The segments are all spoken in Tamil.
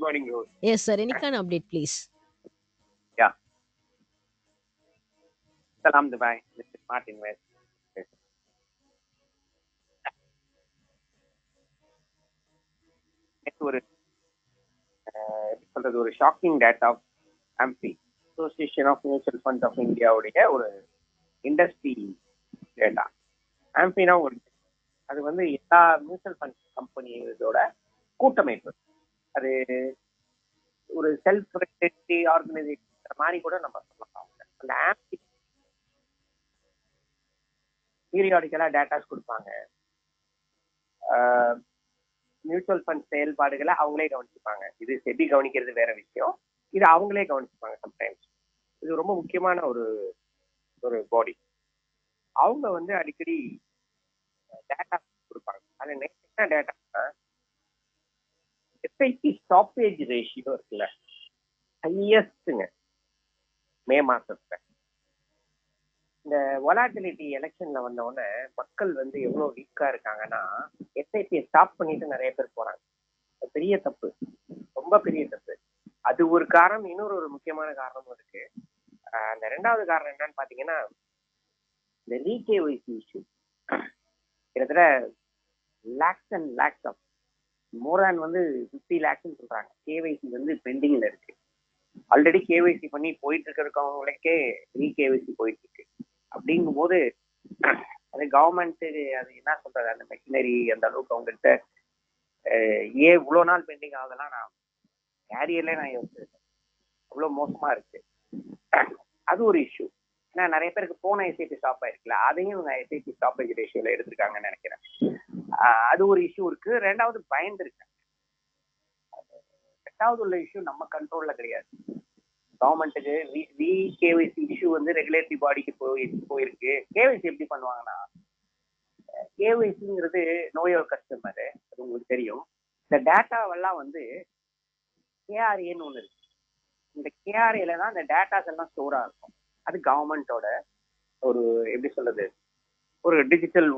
morning, Rose. Yes, sir. Any kind of update, please. Yeah. Salam Dubai. This is Martin West. நேத்து ஒரு எப்படி சொல்றது ஒரு shocking data of AMFI association of mutual funds of இந்தியாவுடைய ஒரு இண்டஸ்ட்ரி டேட்டா. ஆம்பினா ஒரு அது வந்து எல்லா மியூச்சுவல் ஃபண்ட் கம்பெனியோட கூட்டமைப்பு. அது ஒரு செல்ஃப் ரெகுலேட்டரி ஆர்கனைசேஷன் மாதிரி கூட நம்ம சொல்லலாம். அந்த ஆம்பி பீரியாடிக்கலா டேட்டாஸ் கொடுப்பாங்க. மியூச்சுவல் ஃபண்ட் செயல்பாடுகளை அவங்களே கவனிச்சுப்பாங்க. இது செபி கவனிக்கிறது வேற விஷயம், இது அவங்களே கவனிச்சுப்பாங்க. சம்டைம்ஸ் இது ரொம்ப முக்கியமான ஒரு ஒரு பாடி. அவங்க வந்து அடிக்கடி டேட்டா கொடுப்பாங்க. அது என்ன டேட்டா, எஸ்ஐபி ஸ்டாப்பேஜ் ரேஷியோ இருக்குல்ல, ஹையஸ்ட்ங்க மே மாசத்துல. இந்த வொலாட்டிலிட்டி எலெக்ஷன்ல வந்தவொடனே மக்கள் வந்து எவ்வளவு வீக்கா இருக்காங்கன்னா எஸ்ஐபியை ஸ்டாப் பண்ணிட்டு நிறைய பேர் போறாங்க. பெரிய தப்பு, ரொம்ப பெரிய தப்பு. அது ஒரு காரணம். இன்னொரு ஒரு முக்கியமான காரணமும் இருக்கு. அந்த ரெண்டாவது காரணம் என்னன்னு பாத்தீங்கன்னா, இந்த ரீகேஒய்சி இஷ்யூ. கிட்டத்தட்ட lakhs and lakhs of more than வந்து 50 lakhs சொல்றாங்க கேவைசி வந்து பெண்டிங்ல இருக்கு. ஆல்ரெடி கேவைசி பண்ணி போயிட்டு இருக்கிறவங்களுக்கே ரீகேவைசி போயிட்டு இருக்கு. அப்படிங்கும் போது அது கவர்மெண்ட் அது என்ன சொல்றது, அந்த மெஷினரி அந்த அளவுக்கு அவங்ககிட்ட ஏன் இவ்வளவு நாள் பெண்டிங் ஆகுதெல்லாம் நான் கேரியர்ல நான் யோசிச்சிருக்கேன். அவ்வளவு மோசமா இருக்கு. அது ஒரு இஷ்யூ. ஏன்னா நிறைய பேருக்கு போன எஸ்ஐபி ஸ்டாப் ஆயிருக்குல்ல, அதையும் எஸ்ஐபி ஸ்டாப்பேஜ் ரேஷியோல எடுத்திருக்காங்கன்னு நினைக்கிறேன். அது ஒரு இஷ்யூ இருக்கு. ரெண்டாவது பயந்து இருக்கு. ரெண்டாவது உள்ள இஷ்யூ நம்ம கண்ட்ரோல்ல கிடையாது. கவர்மெண்ட்டுக்கு கேவைசி இஷ்யூ வந்து ரெகுலேட்டரி பாடிக்கு போயிருக்கு. கேவைசி எப்படி பண்ணுவாங்கன்னா, கேவைசிங்கிறது நோயோர் கஸ்டமர், அது உங்களுக்கு தெரியும். இந்த டேட்டாவெல்லாம் வந்து கேஆர்ஏன்னு ஒண்ணு இருக்கு. இந்த கேஆர்ஏல தான் இந்த டேட்டாஸ் எல்லாம் ஸ்டோரா இருக்கும். அது கவர்மெண்டோட ஒரு எப்படி சொல்றது, ஒரு டிஜிட்டல்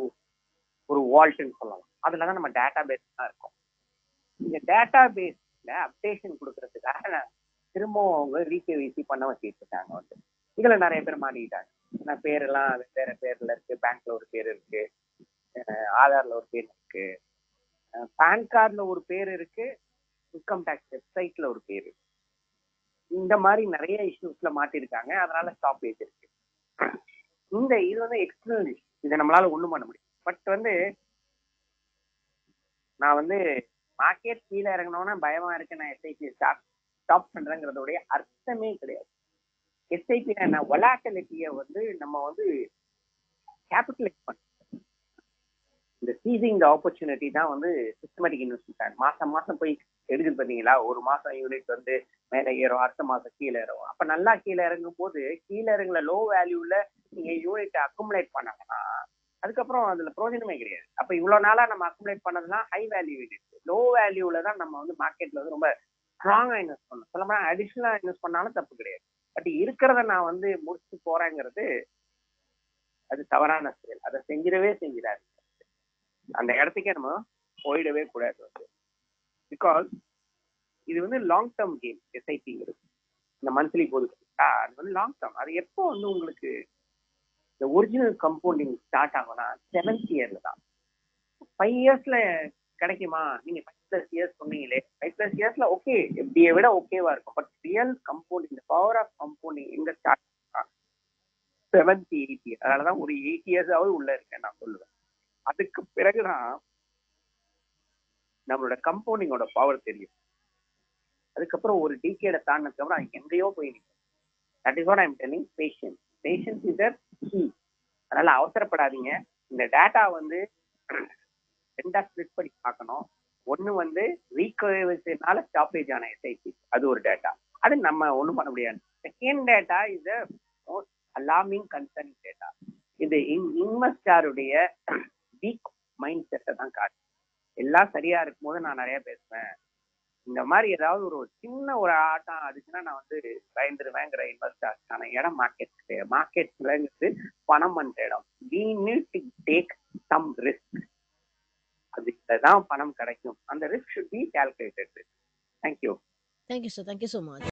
ஒரு வால்ட்னு சொல்லலாம். அதுலதான் நம்ம டேட்டா பேஸ் தான் இருக்கும். இந்த டேட்டா பேஸ்ல அப்டேஷன் கொடுக்கறதுக்காக திரும்பவும் அவங்க ரீகேவிசி பண்ண வச்சுட்டு இருக்காங்க. வந்து இதுல நிறைய பேர் மாட்டிக்கிட்டாங்க. ஏன்னா பேரெல்லாம் வேற பேர்ல இருக்கு, பேங்க்ல ஒரு பேர் இருக்கு, ஆதார்ல ஒரு பேர் இருக்கு, பேன் கார்டுல ஒரு பேர் இருக்கு, இன்கம் டேக்ஸ் வெப்சைட்ல ஒரு பேர். இந்த மாதிரி நிறைய இஷ்யூஸ்ல மாட்டிருக்காங்க. அதனால ஸ்டாப்பேஜ் இருக்கு. இது வந்து எக்ஸ்டர்னல் இஷ்யூ, இதை நம்மளால ஒண்ணும் பண்ண முடியும். பட் வந்து நான் வந்து மார்க்கெட் கீழே இறங்கினோன்னா பயமா இருக்கு, நான் எஸ்ஐபி ஸ்டாப் பண்றேங்கிறதோடைய அர்த்தமே கிடையாது. எஸ்ஐபி வொலாட்டிலிட்டியை வந்து நம்ம வந்து கேபிட்டலைஸ் பண்ண, இந்த சீசிங் த ஆப்பர்ச்சுனிட்டி தான் வந்து சிஸ்டமேட்டிக் இன்வெஸ்ட்மெண்ட். மாசம் மாசம் போய் எடுக்குது பாத்தீங்களா, ஒரு மாசம் யூனிட் வந்து மேல ஏறும், அடுத்த மாசம் கீழே இறங்கும். அப்ப நல்லா கீழே இறங்கும் போது கீழே இறங்குல லோ வேல்யூல நீங்க யூனிட் அக்குமுலேட் பண்ணாங்கன்னா அதுக்கப்புறம் அதுல பிரோஜனமே கிடையாது. அப்ப இவ்வளவு நாளா நம்ம அக்குமுலேட் பண்ணதுலாம் ஹை வேல்யூ யூனிட். லோ வேல்யூல தான் நம்ம வந்து மார்க்கெட்ல வந்து ரொம்ப ஸ்ட்ராங்கா இன்வெஸ்ட் பண்ணணும். சொல்ல அடிஷனலா இன்வெஸ்ட் பண்ணாலும் தப்பு கிடையாது. பட் இருக்கிறத நான் வந்து முடிச்சு போறேங்கிறது அது தவறான செயல். அதை செஞ்சிடாது. அந்த இடத்துக்கே நம்ம போயிடவே கூடாது. வந்து பிகாஸ் இது வந்து லாங் டேர்ம் கேம். எஸ்ஐபிங்கிறது இந்த மந்த்லி போது அது வந்து லாங் டேர்ம். அது எப்போ வந்து உங்களுக்கு இந்த ஒரிஜினல் கம்பவுண்டிங் ஸ்டார்ட் ஆகும்னா 7th இயர்ல தான். 5 yearsல கிடைக்குமா? நீங்க 5+ years சொன்னீங்களே, 5+ yearsல ஓகே, எப்படியை விட ஓகேவா இருக்கும். But real compounding, power of compounding எங்க ஸ்டார்ட் 7th 8th year. அதனாலதான் ஒரு 8 years உள்ள இருக்கேன் நான் சொல்லுவேன். அதுக்கு பிறகுதான் நம்மளோட கம்பவுண்டிங்கோட பவர் தெரியும். அதுக்கப்புறம் ஒரு டிகேட தாண்டினதுக்கு அப்புறம் எங்கேயோ போய் நிற்கும். That is what I am telling. Patience is the key. அதனால அவசரப்படாதீங்க. இந்த டேட்டா வந்து ரெண்டா ஸ்பிளிட் பண்ணி பார்க்கணும். ஒன்னு வந்து ரீகவரினால ஸ்டாப்பேஜ் ஆன எஸ்ஐபி, அது ஒரு டேட்டா, அது நம்ம ஒண்ணும் பண்ண முடியாது. Second data is the most alarming concerning data. இது இன்வெஸ்டருடைய வீக் மைண்ட் செட்டை தான் காட்டு. எல்லாம் சரியா இருக்கும் போது நான் நிறைய பேசுவேன். இந்த மாதிரி ஏதாவது ஒரு சின்ன ஒரு ஆட்டம் ஆச்சுன்னா நான் வந்து பயந்துருவேங்கிற இன்வெஸ்டர்ஸ்க்கான இடம் மார்க்கெட்ங்கிறது பணம் பண்ற இடம். we need to take some risk. அதுதான் பணம் கிடைக்கும். அந்த risk should be calculated. Thank you. Thank you, sir. Thank you so much.